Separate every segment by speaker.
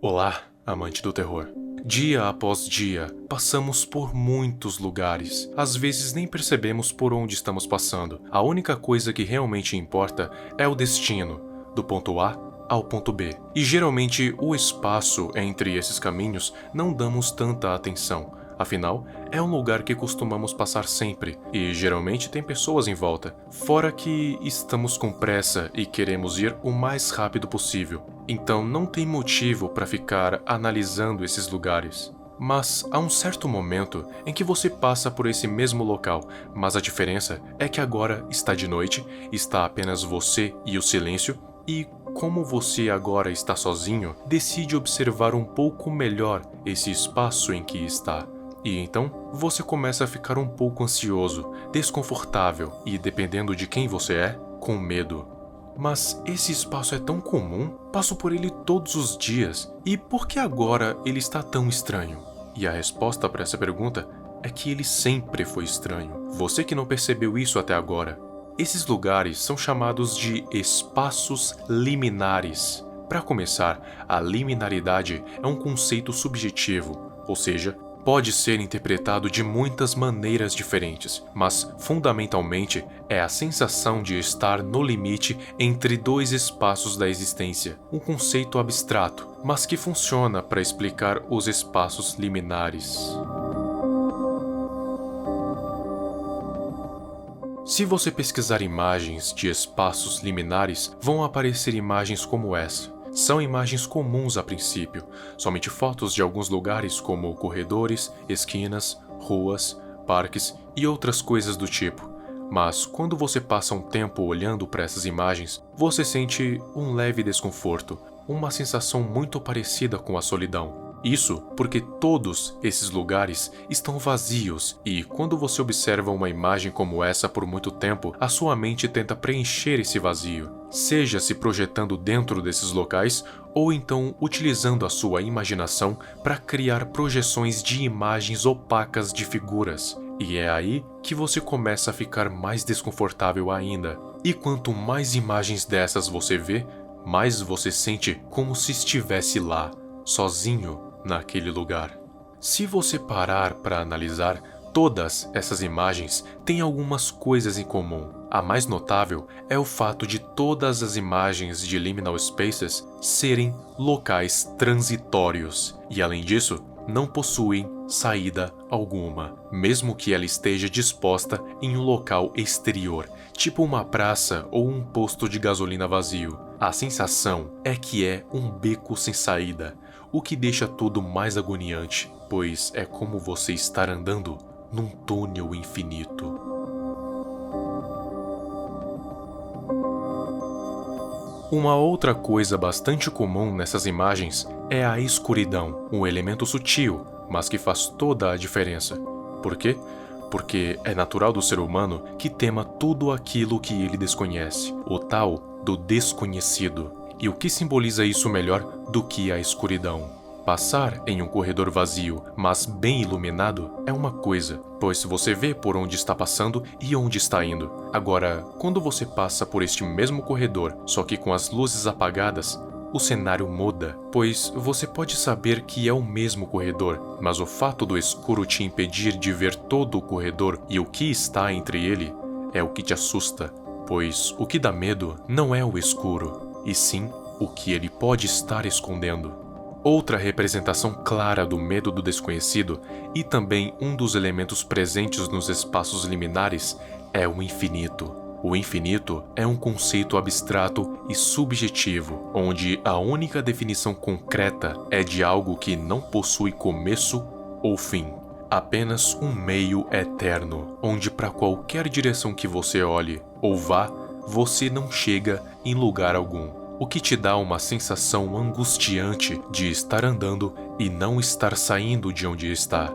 Speaker 1: Olá, amante do terror. Dia após dia, passamos por muitos lugares. Às vezes nem percebemos por onde estamos passando. A única coisa que realmente importa é o destino, do ponto A ao ponto B. E geralmente o espaço entre esses caminhos não damos tanta atenção. Afinal, é um lugar que costumamos passar sempre, e geralmente tem pessoas em volta. Fora que estamos com pressa e queremos ir o mais rápido possível. Então não tem motivo para ficar analisando esses lugares. Mas há um certo momento em que você passa por esse mesmo local, mas a diferença é que agora está de noite, está apenas você e o silêncio, e como você agora está sozinho, decide observar um pouco melhor esse espaço em que está. E então, você começa a ficar um pouco ansioso, desconfortável e, dependendo de quem você é, com medo. Mas esse espaço é tão comum, passo por ele todos os dias, e por que agora ele está tão estranho? E a resposta para essa pergunta é que ele sempre foi estranho. Você que não percebeu isso até agora. Esses lugares são chamados de espaços liminares. Para começar, a liminaridade é um conceito subjetivo, ou seja, pode ser interpretado de muitas maneiras diferentes, mas fundamentalmente é a sensação de estar no limite entre dois espaços da existência, um conceito abstrato, mas que funciona para explicar os espaços liminares. Se você pesquisar imagens de espaços liminares, vão aparecer imagens como essa. São imagens comuns a princípio, somente fotos de alguns lugares como corredores, esquinas, ruas, parques e outras coisas do tipo. Mas quando você passa um tempo olhando para essas imagens, você sente um leve desconforto, uma sensação muito parecida com a solidão. Isso porque todos esses lugares estão vazios e, quando você observa uma imagem como essa por muito tempo, a sua mente tenta preencher esse vazio, seja se projetando dentro desses locais ou então utilizando a sua imaginação para criar projeções de imagens opacas de figuras. E é aí que você começa a ficar mais desconfortável ainda. E quanto mais imagens dessas você vê, mais você sente como se estivesse lá, sozinho, naquele lugar. Se você parar para analisar, todas essas imagens têm algumas coisas em comum. A mais notável é o fato de todas as imagens de liminal spaces serem locais transitórios e, além disso, não possuem saída alguma, mesmo que ela esteja disposta em um local exterior, tipo uma praça ou um posto de gasolina vazio. A sensação é que é um beco sem saída, o que deixa tudo mais agoniante, pois é como você estar andando num túnel infinito. Uma outra coisa bastante comum nessas imagens é a escuridão, um elemento sutil, mas que faz toda a diferença. Por quê? Porque é natural do ser humano que tema tudo aquilo que ele desconhece, o tal do desconhecido. E o que simboliza isso melhor do que a escuridão? Passar em um corredor vazio, mas bem iluminado, é uma coisa, pois você vê por onde está passando e onde está indo. Agora, quando você passa por este mesmo corredor, só que com as luzes apagadas, o cenário muda, pois você pode saber que é o mesmo corredor, mas o fato do escuro te impedir de ver todo o corredor e o que está entre ele é o que te assusta, pois o que dá medo não é o escuro, e sim o que ele pode estar escondendo. Outra representação clara do medo do desconhecido e também um dos elementos presentes nos espaços liminares é o infinito. O infinito é um conceito abstrato e subjetivo, onde a única definição concreta é de algo que não possui começo ou fim. Apenas um meio eterno, onde para qualquer direção que você olhe ou vá, você não chega em lugar algum. O que te dá uma sensação angustiante de estar andando e não estar saindo de onde está,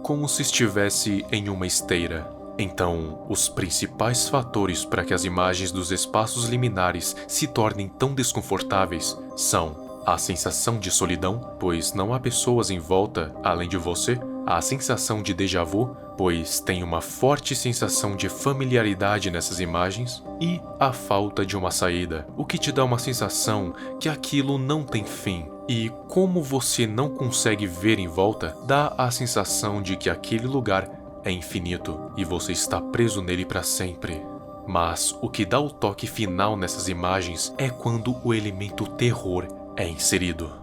Speaker 1: como se estivesse em uma esteira. Então, os principais fatores para que as imagens dos espaços liminares se tornem tão desconfortáveis são a sensação de solidão, pois não há pessoas em volta além de você, A sensação de déjà vu, pois tem uma forte sensação de familiaridade nessas imagens, e a falta de uma saída, o que te dá uma sensação que aquilo não tem fim. E como você não consegue ver em volta, dá a sensação de que aquele lugar é infinito e você está preso nele para sempre. Mas o que dá o toque final nessas imagens é quando o elemento terror é inserido.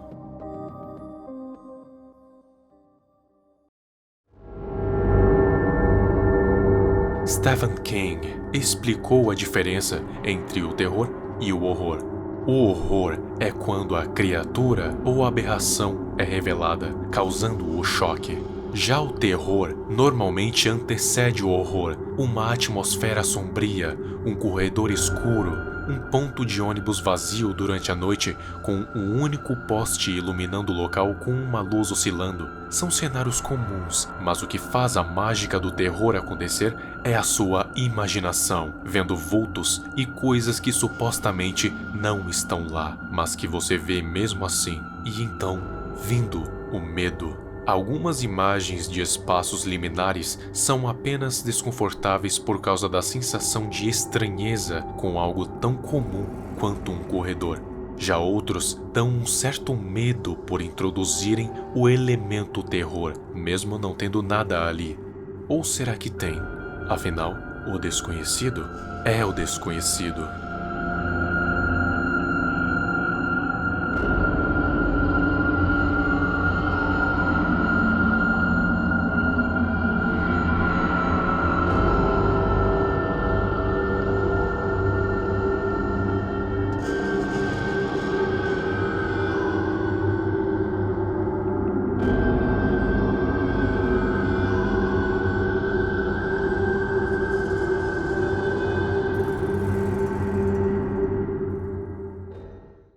Speaker 1: Stephen King explicou a diferença entre o terror e o horror. O horror é quando a criatura ou aberração é revelada, causando o choque. Já o terror normalmente antecede o horror, uma atmosfera sombria, um corredor escuro, um ponto de ônibus vazio durante a noite com um único poste iluminando o local com uma luz oscilando. São cenários comuns, mas o que faz a mágica do terror acontecer é a sua imaginação, vendo vultos e coisas que supostamente não estão lá, mas que você vê mesmo assim. E então, vindo o medo. Algumas imagens de espaços liminares são apenas desconfortáveis por causa da sensação de estranheza com algo tão comum quanto um corredor. Já outros dão um certo medo por introduzirem o elemento terror, mesmo não tendo nada ali. Ou será que tem? Afinal, o desconhecido é o desconhecido.